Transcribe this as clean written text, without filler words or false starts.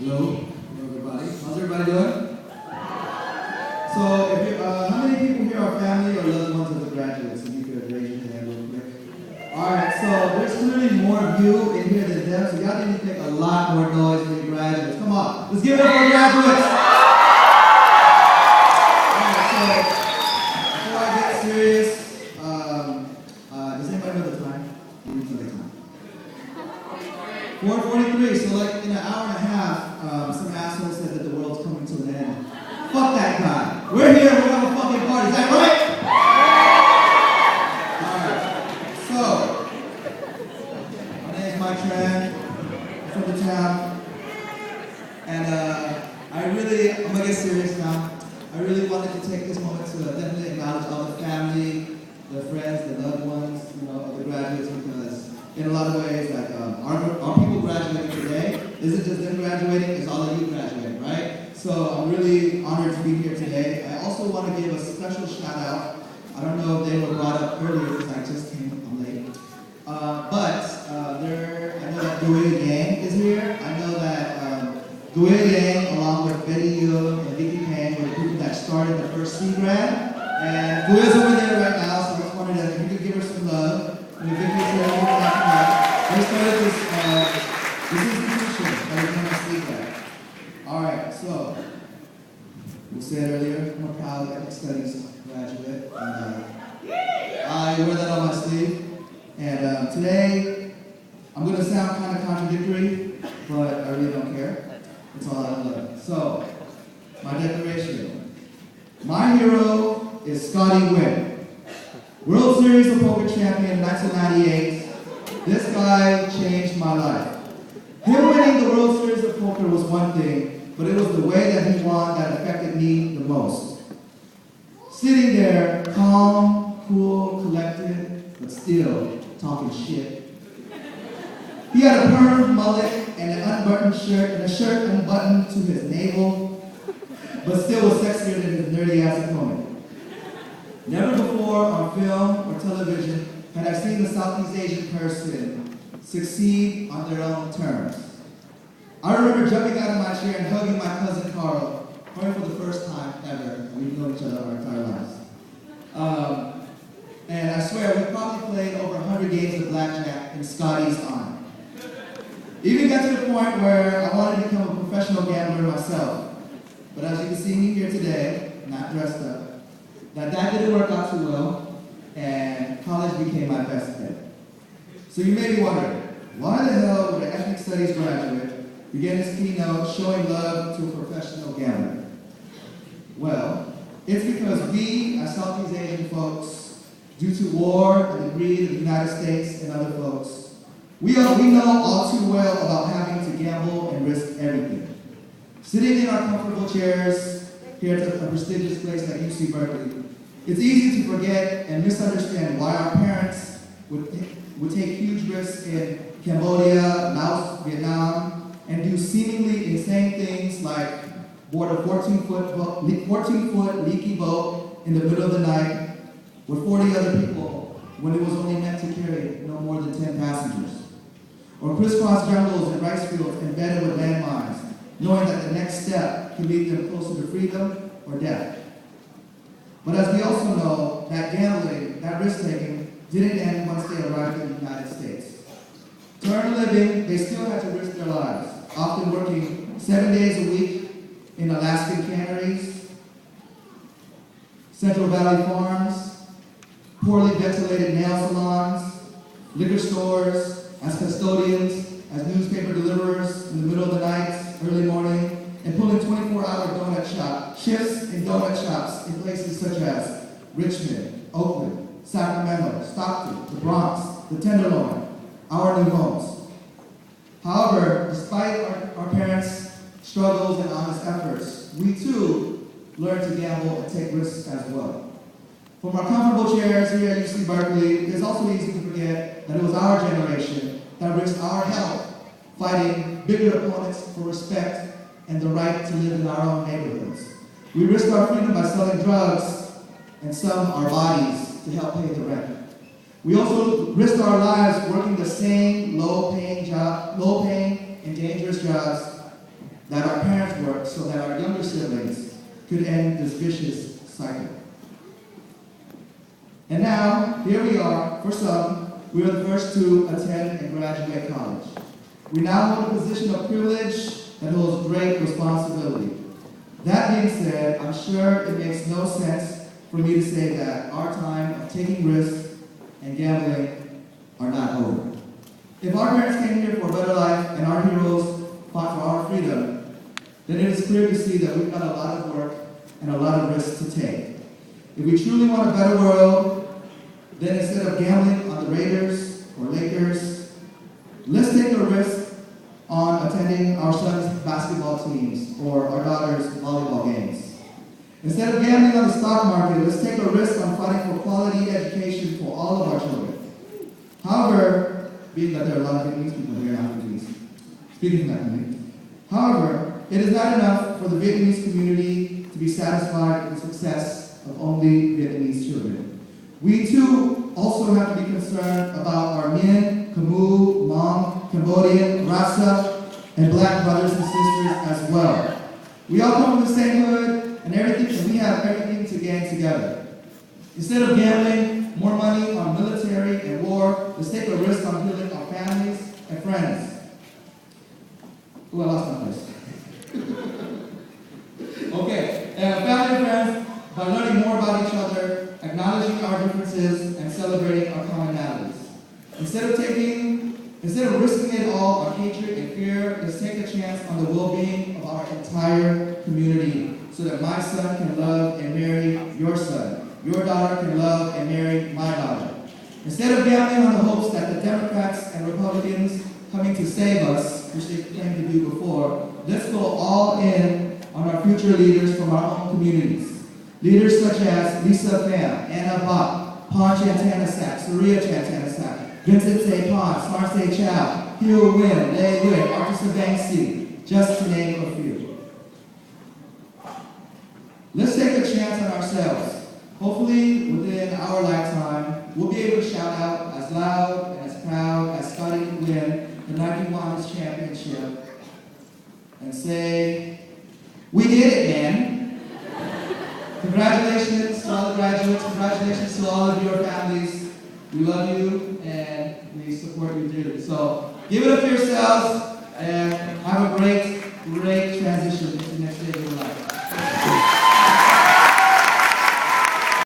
Hello, everybody. How's everybody doing? So, if you, how many people here are family or loved ones of the graduates? If you could raise your hand real quick. All right. So there's clearly more of you in here than them. So y'all need to make a lot more noise for the graduates. Come on, let's give it up for the graduates. All right. So before I get serious, does anybody know the time? Give me the time. 4:43. So like in an hour and a half. Some asshole said that the world's coming to an end. Fuck that guy. We're here, we're having a fucking party. Is that right? Alright. So, my name is Mike Tran. I'm from the town. And I'm gonna get serious now. I really wanted to take this moment to definitely acknowledge all the family, the friends, the loved ones, of the graduates, because in a lot of ways, like our people graduating today isn't just them graduating, it's all of you graduating, right? So I'm really honored to be here today. I also want to give a special shout out. I don't know if they were brought up earlier because I just came, I'm late. I know that Guia Yang is here. I know that Guia Yang, along with Betty Young and Vicky Pang, were the people that started the first SEAGrad. And Guia's over there right now, so I just wanted to, if you could give her some love. And Vicky's here, they started this institution that is known as SEAGrad. Alright, so, we said earlier, I'm a proud ethnic studies graduate, and I wear that on my sleeve. And today, I'm going to sound kind of contradictory, but I really don't care. It's all out of love. So, my declaration. My hero is Scotty Nguyen, World Series of Poker champion in 1998. This guy changed my life. Him winning the World Series of Poker was one thing, but it was the way that he won that affected me the most. Sitting there, calm, cool, collected, but still talking shit. He had a perm mullet and an unbuttoned shirt, and a shirt unbuttoned to his navel, but still was sexier than his nerdy-ass opponent. Never before on film or television had I seen a Southeast Asian person succeed on their own terms. I remember jumping out of my chair and hugging my cousin Carl, probably for the first time ever. We've known each other our entire lives. And I swear, we probably played over 100 games of blackjack in Scotty's honor. Even got to the point where I wanted to become a professional gambler myself. But as you can see me here today, not dressed up, that didn't work out too well, and college became my best bet. So you may be wondering, why the hell would an ethnic studies graduate begin his keynote showing love to a professional gambler? Well, it's because we, as Southeast Asian folks, due to war and the greed of the United States and other folks, we know all too well about having to gamble and risk everything. Sitting in our comfortable chairs here at a prestigious place like UC Berkeley, it's easy to forget and misunderstand why our parents would take huge risks in Cambodia, Laos, Vietnam, and do seemingly insane things like board a 14-foot leaky boat in the middle of the night with 40 other people when it was only meant to carry no more than 10 passengers. Or crisscross jungles and rice fields embedded with landmines, knowing that the next step can lead them closer to freedom or death. But as we also know, that gambling, that risk-taking, didn't end once they arrived in the United States. To earn a living, they still had to risk their lives, often working 7 days a week in Alaskan canneries, Central Valley farms, poorly ventilated nail salons, liquor stores, as custodians, as newspaper deliverers in the middle of the night, early morning, and pulling 24-hour shifts in donut shops in places such as Richmond, Oakland, Sacramento, Stockton, the Bronx, the Tenderloin, our new homes. However, despite our parents' struggles and honest efforts, we too learned to gamble and take risks as well. From our comfortable chairs here at UC Berkeley, it's also easy to forget that it was our generation that risked our health fighting bigger opponents for respect and the right to live in our own neighborhoods. We risked our freedom by selling drugs and some our bodies to help pay the rent. We also risked our lives working the same low-paying and dangerous jobs that our parents worked so that our younger siblings could end this vicious cycle. And now, here we are. For some, we are the first to attend and graduate college. We now hold a position of privilege that holds great responsibility. That being said, I'm sure it makes no sense for me to say that our time of taking risks and gambling are not over. If our parents came here for a better life and our heroes fought for our freedom, then it is clear to see that we've got a lot of work and a lot of risks to take. If we truly want a better world, then instead of gambling on the Raiders or Lakers, let's take a risk on attending our sons' basketball teams or our daughters' volleyball games. Instead of gambling on the stock market, let's take a risk on fighting for quality education for all of our children. However, being that there are a lot of Vietnamese people here, not Vietnamese, speaking Vietnamese. However, it is not enough for the Vietnamese community to be satisfied with the success of only Vietnamese children. We too also have to be concerned about our Mien, Khmer, Hmong, Cambodian, Rasa, and Black brothers and sisters as well. We all come from the same hood and everything, and we have everything to gang together. Instead of gambling more money on military and war, let's take a risk on building our families and friends. Ooh, I lost my place. Okay, family and friends, by learning more about each other, acknowledging our differences, and celebrating our commonalities. Instead of risking it all on hatred and fear, let's take a chance on the well-being of our entire community so that my son can love and marry your son. Your daughter can love and marry my daughter. Instead of gambling on the hopes that the Democrats and Republicans coming to save us, which they claimed to do before, let's go all in on our future leaders from our own communities. Leaders such as Lisa Pham, Anna Bach, Pon Chantanasak, Surya Chantanasak, Vincent Se Pon, Smar Se Chow, Hugh Win, Lei Win, Arthur Savangsi, just to name a few. Let's take a chance on ourselves. Hopefully, within our lifetime, we'll be able to shout out as loud and as proud as Scotty could win the Nike Women's Championship and say, "We did it, man." Congratulations to all the graduates. Congratulations to all of your families. We love you and we support you dearly. So give it up for yourselves and have a great transition to the next day of your life.